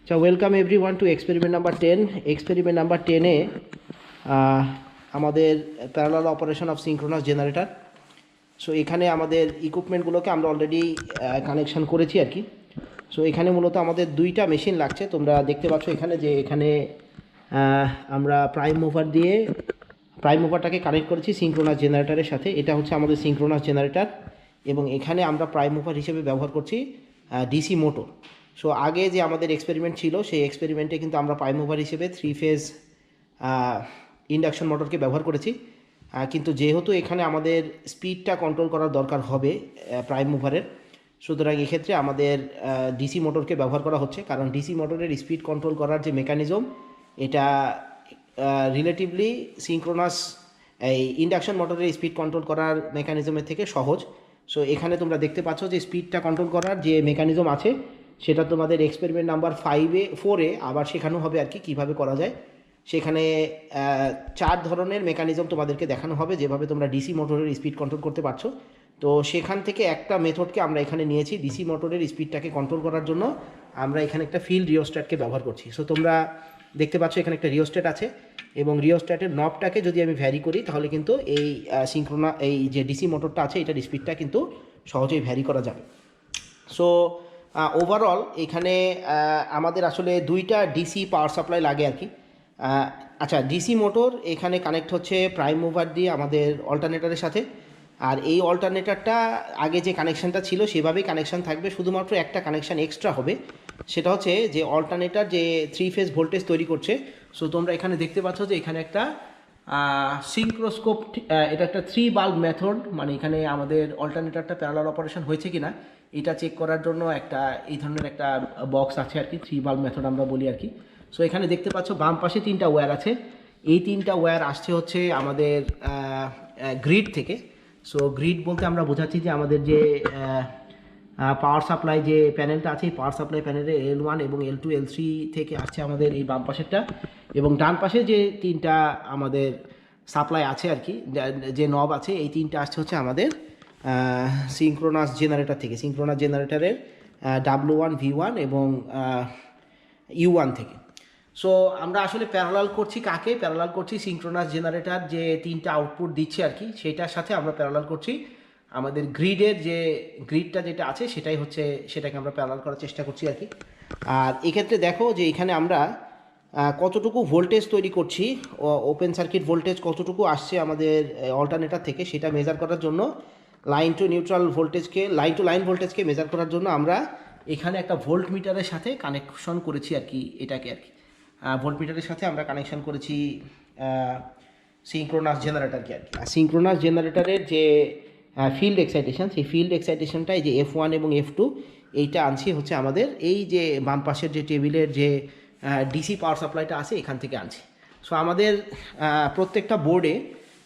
So welcome everyone to experiment number 10. Experiment number 10 এ আমাদের parallel operation of synchronous generator. So এখানে আমাদের ইকুইপমেন্টগুলোকে আমরা already connection করেছি আর কি। সো এখানে মূলত আমাদের দুইটা মেশিন লাগছে। তোমরা দেখতে পাচ্ছ এখানে যে এখানে আমরা প্রাইম মুভারটাকে কানেক্ট করেছি সিঙ্ক্রোনাস জেনারেটরের সাথে। এটা হচ্ছে আমাদের সিঙ্ক্রোনাস জেনারেটর এবং এখানে আমরা প্রাইম মুভার হিসেবে ব্যবহার করছি ডিসি মোটর। সো আগে যে আমাদের এক্সপেরিমেন্ট ছিল সেই এক্সপেরিমেন্টে কিন্তু আমরা প্রাইম মুভার হিসেবে 3 ফেজ ইন্ডাকশন মোটরকে ব্যবহার করেছি, কিন্তু যেহেতু এখানে আমাদের স্পিডটা কন্ট্রোল করার দরকার হবে প্রাইম মুভারের, সুতরাং এক্ষেত্রে আমাদের ডিসি মোটরকে ব্যবহার করা হচ্ছে। কারণ ডিসি মোটরের স্পিড কন্ট্রোল করার যে মেকানিজম এটা রিলেটিভলি সিঙ্ক্রোনাস এই ইন্ডাকশন মোটরের স্পিড কন্ট্রোল করার মেকানিজমের থেকে সহজ। সো এখানে তোমরা দেখতে পাচ্ছ যে স্পিডটা কন্ট্রোল করার যে মেকানিজম আছে সেটা তোমাদের এক্সপেরিমেন্ট নাম্বার 4-এ আবার শেখানো হবে আর কি, কীভাবে করা যায়। সেখানে 4 ধরনের মেকানিজম তোমাদেরকে দেখানো হবে যেভাবে তোমরা ডিসি মোটরের স্পিড কন্ট্রোল করতে পারছো। তো সেখান থেকে একটা মেথডকে আমরা এখানে নিয়েছি ডিসি মোটরের স্পিডটাকে কন্ট্রোল করার জন্য। আমরা এখানে একটা ফিল্ড রিওস্ট্যাটকে ব্যবহার করছি। সো তোমরা দেখতে পাচ্ছ এখানে একটা রিওস্ট্যাট আছে এবং রিওস্ট্যাটের নবটাকে যদি আমি ভ্যারি করি তাহলে কিন্তু এই এই যে ডিসি মোটরটা আছে এটার স্পিডটা কিন্তু সহজেই ভ্যারি করা যাবে। সো ওভারঅল এখানে আমাদের আসলে দুইটা ডিসি পাওয়ার সাপ্লাই লাগে আর কি। আচ্ছা, ডিসি মোটর এখানে কানেক্ট হচ্ছে প্রাইম মুভার দিয়ে আমাদের অল্টারনেটরের সাথে। আর এই অল্টারনেটরটা আগে যে কানেকশানটা ছিল সেভাবেই কানেকশান থাকবে, শুধুমাত্র একটা কানেকশান এক্সট্রা হবে। সেটা হচ্ছে যে অল্টারনেটর যে 3 ফেজ ভোল্টেজ তৈরি করছে। সো তোমরা এখানে দেখতে পাচ্ছ যে এখানে একটা সিঙ্ক্রোস্কোপ, এটা একটা 3 বাল্ব মেথড, মানে এখানে আমাদের অল্টারনেটরটা প্যারালাল অপারেশন হয়েছে কিনা এটা চেক করার জন্য একটা এই ধরনের একটা বক্স আছে আর কি, 3 বাল্ব মেথড আমরা বলি আর কি। সো এখানে দেখতে পাচ্ছ বাম পাশে 3টা ওয়্যার আছে। এই 3টা ওয়্যার আসছে হচ্ছে আমাদের গ্রিড থেকে। সো গ্রিড বলতে আমরা বোঝাচ্ছি যে আমাদের যে পাওয়ার সাপ্লাই যে প্যানেলটা আছে এই পাওয়ার সাপ্লাই প্যানেলে L1 এবং L2 L3 থেকে আসছে আমাদের এই বাম পাশেরটা, এবং ডান পাশে যে 3টা আমাদের সাপ্লাই আছে আর কি, যে নব আছে, এই 3টা আসছে হচ্ছে আমাদের সিঙ্ক্রোনাস জেনারেটর থেকে, সিঙ্ক্রোনাস জেনারেটরের W1 V1 এবং U1 থেকে। সো আমরা আসলে প্যারালাল করছি কাকে? প্যারালাল করছি সিঙ্ক্রোনাস জেনারেটর যে 3টা আউটপুট দিচ্ছে আর কি, সেটার সাথে আমরা প্যারালাল করছি আমাদের গ্রিডের যে গ্রিডটা যেটা আছে সেটাই হচ্ছে, সেটাকে আমরা প্যারালাল করার চেষ্টা করছি আর কি। আর এক্ষেত্রে দেখো যে এখানে আমরা কতটুকু ভোল্টেজ তৈরি করছি, ওপেন সার্কিট ভোল্টেজ কতটুকু আসছে আমাদের অল্টারনেটর থেকে সেটা মেজার করার জন্য লাইন টু লাইন ভোল্টেজকে মেজার করার জন্য আমরা এখানে একটা ভোল্ট মিটারের সাথে কানেকশন করেছি আর কি, এটাকে আর কি ভোল্ট মিটারের সাথে আমরা কানেকশন করেছি সিঙ্ক্রোনাস জেনারেটরকে আর কি। আর সিঙ্ক্রোনাস জেনারেটরের যে ফিল্ড এক্সাইটেশন, সেই ফিল্ড এক্সাইটেশনটাই যে F1 এবং F2 এইটা আনছি হচ্ছে আমাদের এই যে বাম পাশের যে টেবিলের যে ডিসি পাওয়ার সাপ্লাইটা আছে এখান থেকে আনছি। সো আমাদের প্রত্যেকটা বোর্ডে,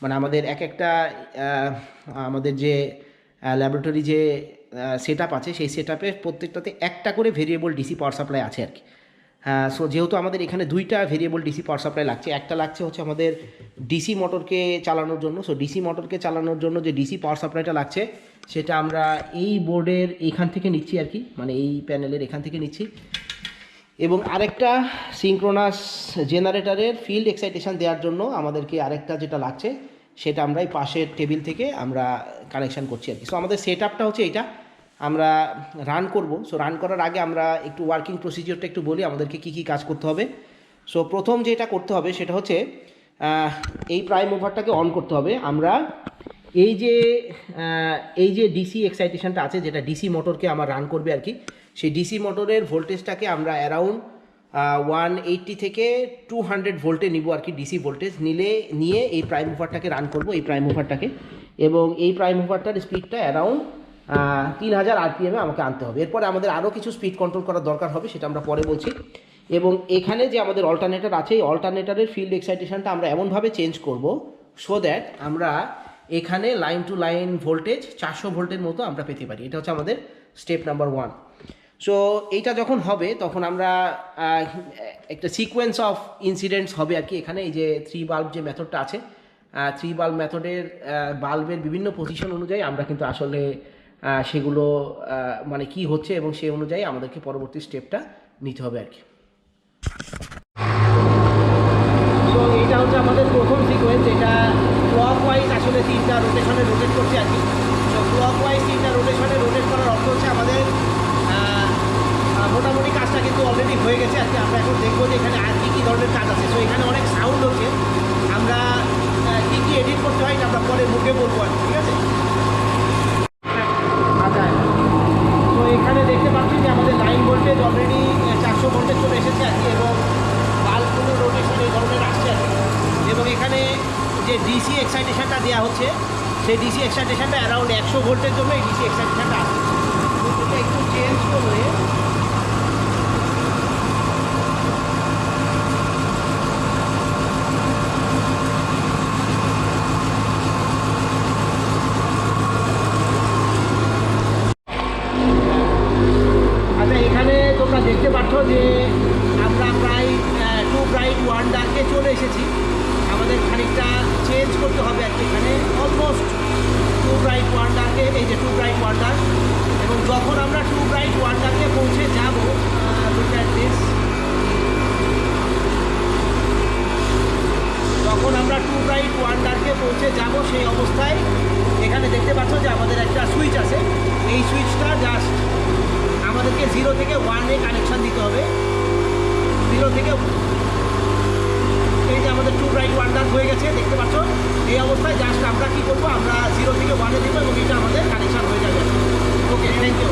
মানে আমাদের একটা আমাদের যে ল্যাবরেটরি যে সেট আপ আছে সেই সেট আপের প্রত্যেকটাতে একটা করে ভেরিয়েবল ডিসি পাওয়ার সাপ্লাই আছে আর কি। সো যেহেতু আমাদের এখানে দুইটা ভেরিয়েবল ডিসি পাওয়ার সাপ্লাই লাগছে, একটা লাগছে হচ্ছে আমাদের ডিসি মোটরকে চালানোর জন্য। সো ডিসি মোটরকে চালানোর জন্য যে ডিসি পাওয়ার সাপ্লাইটা লাগছে সেটা আমরা এই বোর্ডের এখান থেকে নিচ্ছি আর কি, মানে এই প্যানেলের এখান থেকে নিচ্ছি। এবং আরেকটা সিঙ্ক্রোনাস জেনারেটরের ফিল্ড এক্সাইটেশন দেওয়ার জন্য আমাদেরকে আরেকটা যেটা লাগছে সেটা আমরা এই পাশের টেবিল থেকে আমরা কানেকশান করছি আর কি। সো আমাদের সেট আপটা হচ্ছে এইটা, আমরা রান করব। সো রান করার আগে আমরা একটু ওয়ার্কিং প্রসিজিওরটা একটু বলি আমাদেরকে কী কী কাজ করতে হবে। সো প্রথম যেটা করতে হবে সেটা হচ্ছে এই প্রাইম মুভারটাকে অন করতে হবে। আমরা এই যে ডিসি এক্সাইটেশনটা আছে, যেটা ডিসি মোটরকে আমার রান করবে আর কি, সেই ডিসি মোটরের ভোল্টেজটাকে আমরা অ্যারাউন্ড 180 থেকে 200 ভোল্টে নিব আর কি। ডিসি ভোল্টেজ নিয়ে এই প্রাইম মুভারটাকে রান করব, এই প্রাইম মুভারটাকে, এবং এই প্রাইম মুভারটার স্পিডটা অ্যারাউন্ড 3000 RPM আমাকে আনতে হবে। এরপরে আমাদের আরও কিছু স্পিড কন্ট্রোল করার দরকার হবে, সেটা আমরা পরে বলছি। এবং এখানে যে আমাদের অল্টারনেটর আছে এই অল্টারনেটরের ফিল্ড এক্সাইটেশনটা আমরা এমনভাবে চেঞ্জ করব সো দ্যাট আমরা এখানে লাইন টু লাইন ভোল্টেজ 400 ভোল্টের মতো আমরা পেতে পারি। এটা হচ্ছে আমাদের স্টেপ নাম্বার 1। সো এইটা যখন হবে তখন আমরা একটা সিকোয়েন্স অফ ইনসিডেন্টস হবে আর কি। এখানে এই যে 3 বাল্ব যে মেথডটা আছে, 3 বাল্ব মেথডের বাল্বের বিভিন্ন পজিশন অনুযায়ী আমরা কিন্তু আসলে সেগুলো মানে কি হচ্ছে এবং সেই অনুযায়ী আমাদেরকে পরবর্তী স্টেপটা নিতে হবে আর কি। তো এইটা হচ্ছে আমাদের প্রথম সিকোয়েন্স, এটা ক্লক ওয়াইজ আসলে 3টা রোটেশনে রোটেট করছে আর কি। তো ক্লক ওয়াইজ 3টা রোটেশনে রোটেট করার অর্থ হচ্ছে আমাদের মোটামুটি কাজটা কিন্তু অলরেডি হয়ে গেছে আর কি। আমরা এখন দেখবো যে এখানে আর কী কী ধরনের কাজ আছে। তো এখানে অনেক সাউন্ড হচ্ছে, আমরা কী কী এডিট করতে হয় এটা আমরা পরে মুখে বলবো আর কি, ঠিক আছে। আচ্ছা, তো এখানে দেখতে পাচ্ছি যে আমাদের লাইন ভোল্টেজ অলরেডি 400 ভোল্টেজ চলে এসেছে আর কি, এবং বাল্বগুলো রোটেশন এই ধরনের আসছে আর কি। এবং এখানে যে ডিসি এক্সাইটেশনটা দেওয়া হচ্ছে, সেই ডিসি এক্সাইটেশনটা অ্যারাউন্ড 100 ভোল্টের জন্য এই ডিসি এক্সাইটেশনটা আসছে। তো এটা একটু চেঞ্জ করলে তোমরা দেখতে পাচ্ছ যে আমরা প্রায় 2 ব্রাইট 1 ডার্কে চলে এসেছি। আমাদের খানিকটা চেঞ্জ করতে হবে আর কি। এখানে অলমোস্ট 2 ব্রাইট 1 ডার্কে, এই যে 2 ব্রাইট 1 ডার্ক, এবং যখন আমরা 2 ব্রাইট 1 ডার্কে পৌঁছে যাব, যখন আমরা 2 ব্রাইট 1 ডার্কে পৌঁছে যাব সেই অবস্থায় এখানে দেখতে পাচ্ছ যে আমাদের একটা সুইচ আছে। এই সুইচটা জাস্ট আমাদেরকে 0 থেকে 1-এ কানেকশান দিতে হবে। 0 থেকে, এই যে আমাদের 2 ব্রাইট 1 ডার্ক হয়ে গেছে দেখতে পাচ্ছ। এই অবস্থায় জাস্ট আমরা কী করবো, আমরা 0 থেকে 1-এ দেবো এবং এটা আমাদের কানেকশান হয়ে যাবে। ওকে, থ্যাংক ইউ।